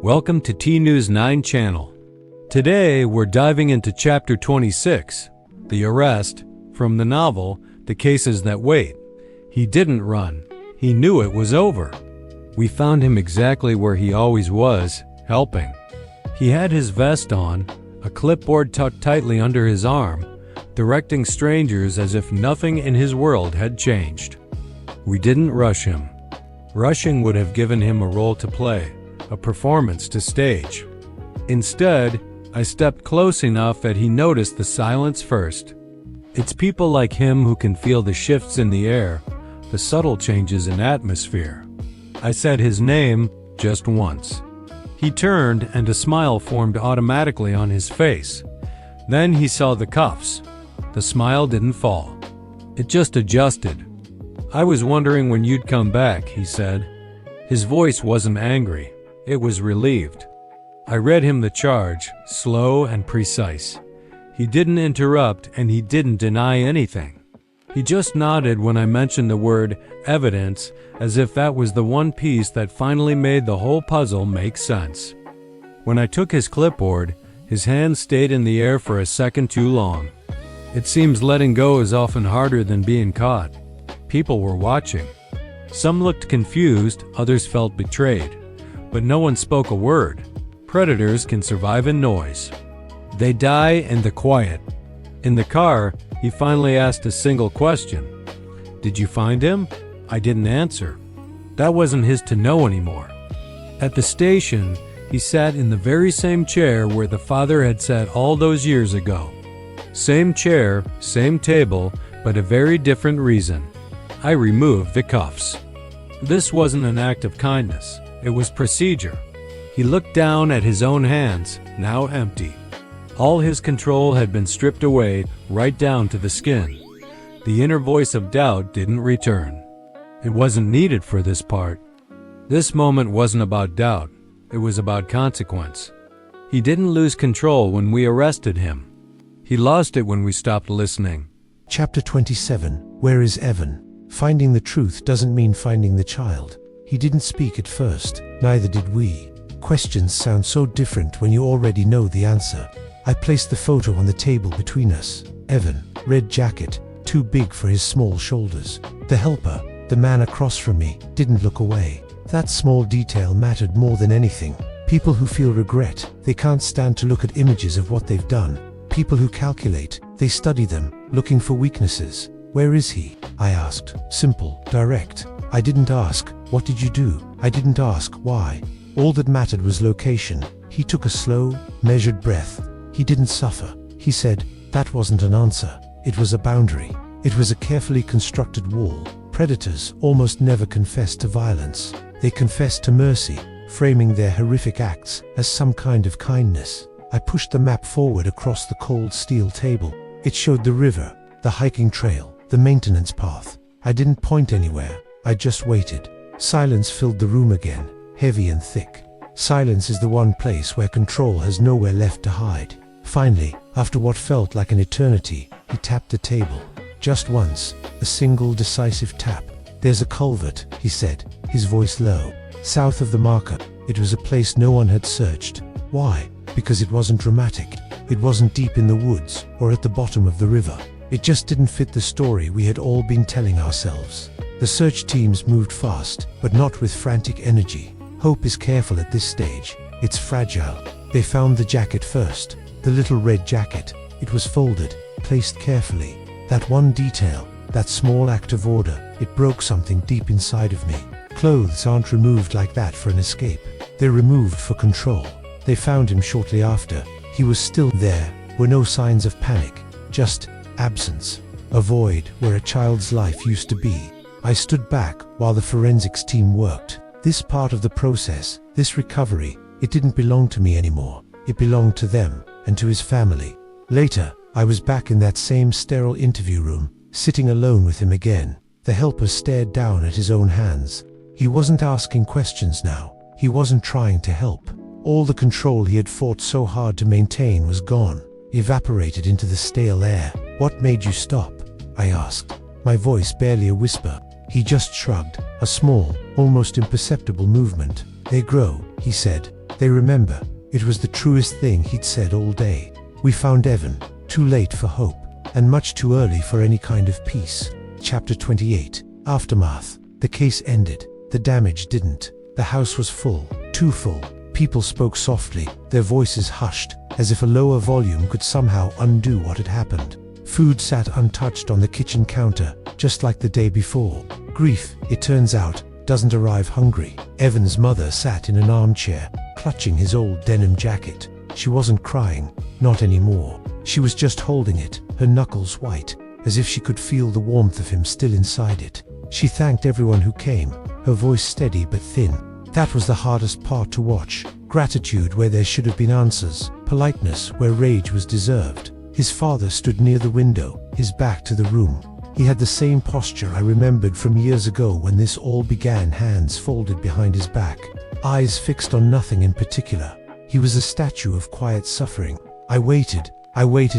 Welcome to T News 9 channel. Today we're diving into chapter 26, the arrest, from the novel The Cases That Wait. He didn't run. He knew it was over. We found him exactly where he always was, helping. He had his vest on, a clipboard tucked tightly under his arm, directing strangers as if nothing in his world had changed. We didn't rush him. Rushing would have given him a role to play, a performance to stage. Instead, I stepped close enough that he noticed the silence first. It's people like him who can feel the shifts in the air, the subtle changes in atmosphere. I said his name just once. He turned and a smile formed automatically on his face. Then he saw the cuffs. The smile didn't fall. It just adjusted. "I was wondering when you'd come back," he said. His voice wasn't angry. It was relieved. I read him the charge, slow and precise. He didn't interrupt and he didn't deny anything. He just nodded when I mentioned the word evidence, as if that was the one piece that finally made the whole puzzle make sense. When I took his clipboard, his hand stayed in the air for a second too long. It seems letting go is often harder than being caught. People were watching. Some looked confused, others felt betrayed. But no one spoke a word. Predators can survive in noise. They die in the quiet. In the car, he finally asked a single question. "Did you find him?" I didn't answer. That wasn't his to know anymore. At the station, he sat in the very same chair where the father had sat all those years ago. Same chair, same table, but a very different reason. I removed the cuffs. This wasn't an act of kindness. It was procedure. He looked down at his own hands, now empty. All his control had been stripped away, right down to the skin. The inner voice of doubt didn't return. It wasn't needed for this part. This moment wasn't about doubt. It was about consequence. He didn't lose control when we arrested him. He lost it when we stopped listening. Chapter 27. Where is Evan? Finding the truth doesn't mean finding the child. He didn't speak at first, neither did we. Questions sound so different when you already know the answer. I placed the photo on the table between us. Evan, red jacket, too big for his small shoulders. The helper, the man across from me, didn't look away. That small detail mattered more than anything. People who feel regret, they can't stand to look at images of what they've done. People who calculate, they study them, looking for weaknesses. "Where is he?" I asked. Simple, direct. I didn't ask, "What did you do?" I didn't ask, "Why?" All that mattered was location. He took a slow, measured breath. He didn't suffer. He said, that wasn't an answer. It was a boundary. It was a carefully constructed wall. Predators almost never confess to violence. They confess to mercy, framing their horrific acts as some kind of kindness. I pushed the map forward across the cold steel table. It showed the river, the hiking trail, the maintenance path. I didn't point anywhere. I just waited. Silence filled the room again, heavy and thick. Silence is the one place where control has nowhere left to hide. Finally, after what felt like an eternity, he tapped the table. Just once, a single decisive tap. "There's a culvert," he said, his voice low. "South of the marker." It was a place no one had searched. Why? Because it wasn't dramatic. It wasn't deep in the woods or at the bottom of the river. It just didn't fit the story we had all been telling ourselves. The search teams moved fast, but not with frantic energy. Hope is careful at this stage. It's fragile. They found the jacket first. The little red jacket. It was folded, placed carefully. That one detail, that small act of order, it broke something deep inside of me. Clothes aren't removed like that for an escape. They're removed for control. They found him shortly after. He was still there. Were no signs of panic. Just absence. A void where a child's life used to be. I stood back while the forensics team worked. This part of the process, this recovery, it didn't belong to me anymore. It belonged to them and to his family. Later, I was back in that same sterile interview room, sitting alone with him again. The helper stared down at his own hands. He wasn't asking questions now. He wasn't trying to help. All the control he had fought so hard to maintain was gone, evaporated into the stale air. "What made you stop?" I asked, my voice barely a whisper. He just shrugged, a small, almost imperceptible movement. "They grow," he said. They remember. It was the truest thing he'd said all day. We found Evan, too late for hope, and much too early for any kind of peace. Chapter 28. Aftermath. The case ended. The damage didn't. The house was full, too full. People spoke softly, their voices hushed, as if a lower volume could somehow undo what had happened. Food sat untouched on the kitchen counter, just like the day before. Grief, it turns out, doesn't arrive hungry. Evan's mother sat in an armchair, clutching his old denim jacket. She wasn't crying, not anymore. She was just holding it, her knuckles white, as if she could feel the warmth of him still inside it. She thanked everyone who came, her voice steady but thin. That was the hardest part to watch. Gratitude where there should have been answers, politeness where rage was deserved. His father stood near the window, his back to the room. He had the same posture I remembered from years ago when this all began, hands folded behind his back, eyes fixed on nothing in particular. He was a statue of quiet suffering. I waited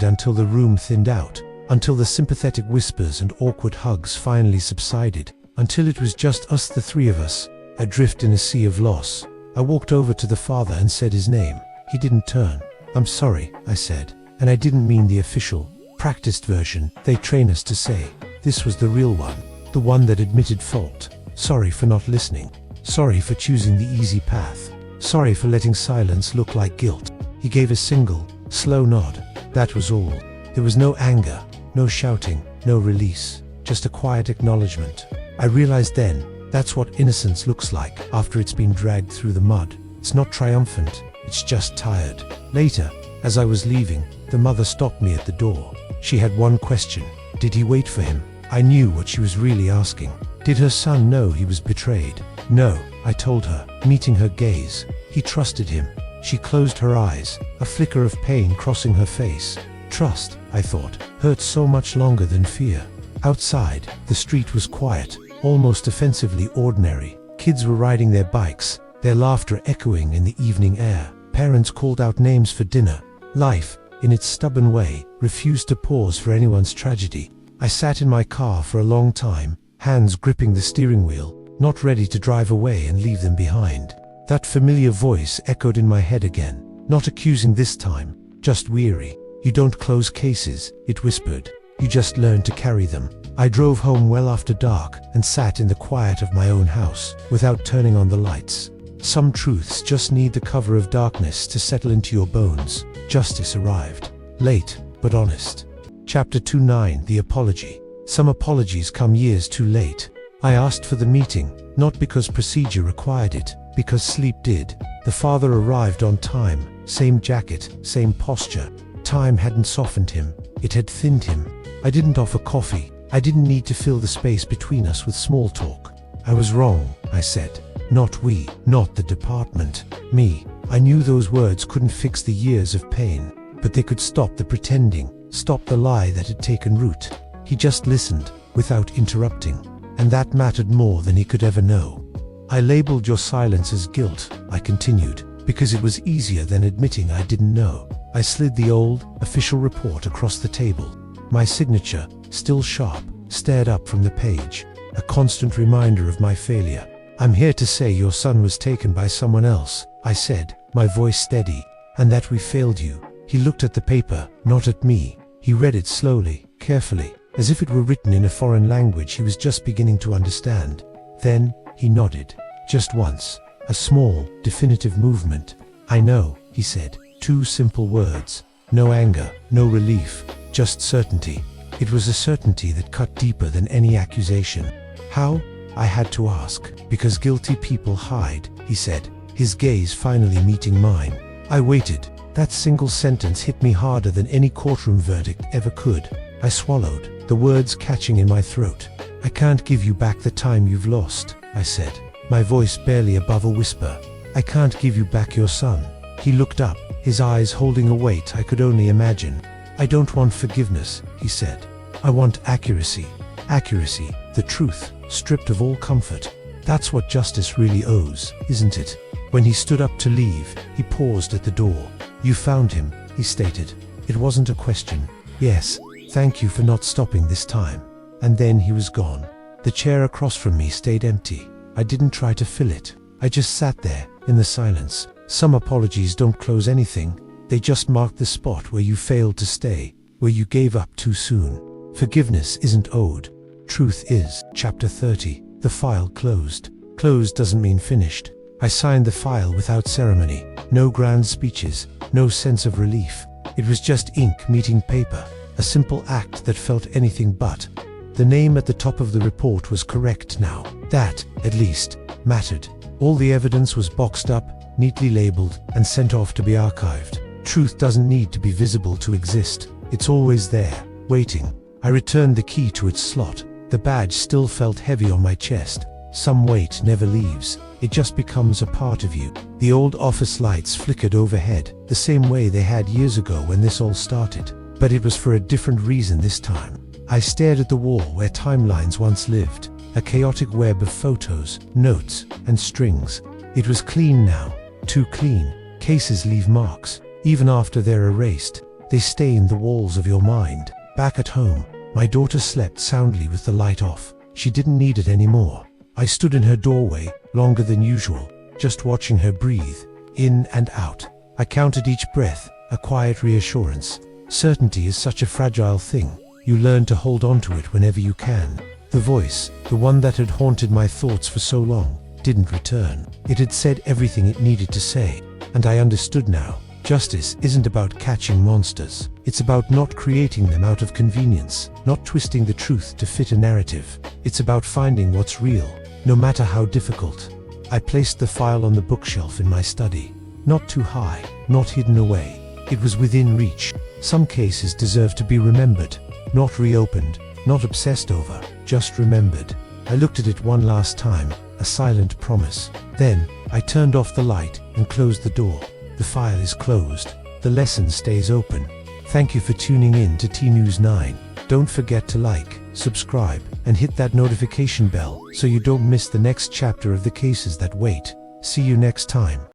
until the room thinned out, until the sympathetic whispers and awkward hugs finally subsided, until it was just us, the three of us, adrift in a sea of loss. I walked over to the father and said his name. He didn't turn. "I'm sorry," I said, and I didn't mean the official, practiced version they train us to say. This was the real one, the one that admitted fault. Sorry for not listening. Sorry for choosing the easy path. Sorry for letting silence look like guilt. He gave a single, slow nod. That was all. There was no anger, no shouting, no release, just a quiet acknowledgement. I realized then, that's what innocence looks like after it's been dragged through the mud. It's not triumphant, it's just tired. Later, as I was leaving, the mother stopped me at the door. She had one question. Did he wait for him? I knew what she was really asking. Did her son know he was betrayed? No, I told her, meeting her gaze. He trusted him. She closed her eyes, a flicker of pain crossing her face. Trust, I thought, hurt so much longer than fear. Outside, the street was quiet, almost offensively ordinary. Kids were riding their bikes, their laughter echoing in the evening air. Parents called out names for dinner. Life, in its stubborn way, refused to pause for anyone's tragedy. I sat in my car for a long time, hands gripping the steering wheel, not ready to drive away and leave them behind. That familiar voice echoed in my head again, not accusing this time, just weary. "You don't close cases," it whispered. "You just learn to carry them." I drove home well after dark and sat in the quiet of my own house, without turning on the lights. Some truths just need the cover of darkness to settle into your bones. Justice arrived. Late, but honest. Chapter 29. The apology. Some apologies come years too late. I asked for the meeting, not because procedure required it, because sleep did. The father arrived on time, same jacket, same posture. Time hadn't softened him, it had thinned him. I didn't offer coffee. I didn't need to fill the space between us with small talk. I was wrong, I said. Not we, not the department, me. I knew those words couldn't fix the years of pain, but they could stop the pretending, stop the lie that had taken root. He just listened, without interrupting, and that mattered more than he could ever know. I labeled your silence as guilt, I continued, because it was easier than admitting I didn't know. I slid the old, official report across the table. My signature, still sharp, stared up from the page, a constant reminder of my failure. "I'm here to say your son was taken by someone else," I said, my voice steady, "and that we failed you." He looked at the paper, not at me. He read it slowly, carefully, as if it were written in a foreign language he was just beginning to understand. Then, he nodded, just once, a small, definitive movement. "I know," he said, 2 simple words. No anger, no relief, just certainty. It was a certainty that cut deeper than any accusation. "How?" I had to ask. "Because guilty people hide," he said, his gaze finally meeting mine. I waited. That single sentence hit me harder than any courtroom verdict ever could. I swallowed, the words catching in my throat. "I can't give you back the time you've lost," I said, my voice barely above a whisper. "I can't give you back your son." He looked up, his eyes holding a weight I could only imagine. "I don't want forgiveness," he said. "I want accuracy. Accuracy, the truth, stripped of all comfort. That's what justice really owes, isn't it?" When he stood up to leave, he paused at the door. "You found him," he stated. It wasn't a question. "Yes, thank you for not stopping this time." And then he was gone. The chair across from me stayed empty. I didn't try to fill it. I just sat there, in the silence, Some apologies don't close anything, they just mark the spot where you failed to stay, where you gave up too soon. Forgiveness isn't owed, truth is. Chapter 30. The file closed. Closed doesn't mean finished. I signed the file without ceremony. No grand speeches, no sense of relief. It was just ink meeting paper, a simple act that felt anything but. The name at the top of the report was correct now. That, at least, mattered. All the evidence was boxed up, neatly labeled, and sent off to be archived. Truth doesn't need to be visible to exist. It's always there, waiting. I returned the key to its slot. The badge still felt heavy on my chest. Some weight never leaves. It just becomes a part of you. The old office lights flickered overhead, the same way they had years ago when this all started. But it was for a different reason this time. I stared at the wall where timelines once lived, a chaotic web of photos, notes, and strings. It was clean now, too clean. Cases leave marks. Even after they're erased, they stain the walls of your mind. Back at home, my daughter slept soundly with the light off. She didn't need it anymore. I stood in her doorway, longer than usual, just watching her breathe, in and out. I counted each breath, a quiet reassurance. Certainty is such a fragile thing. You learn to hold on to it whenever you can. The voice, the one that had haunted my thoughts for so long, didn't return. It had said everything it needed to say, and I understood now. Justice isn't about catching monsters. It's about not creating them out of convenience, not twisting the truth to fit a narrative. It's about finding what's real, no matter how difficult. I placed the file on the bookshelf in my study. Not too high, not hidden away. It was within reach. Some cases deserve to be remembered, not reopened, not obsessed over, just remembered. I looked at it one last time, a silent promise. Then, I turned off the light and closed the door. The file is closed. The lesson stays open. Thank you for tuning in to T News 9. Don't forget to like, subscribe, and hit that notification bell so you don't miss the next chapter of the cases that wait. See you next time.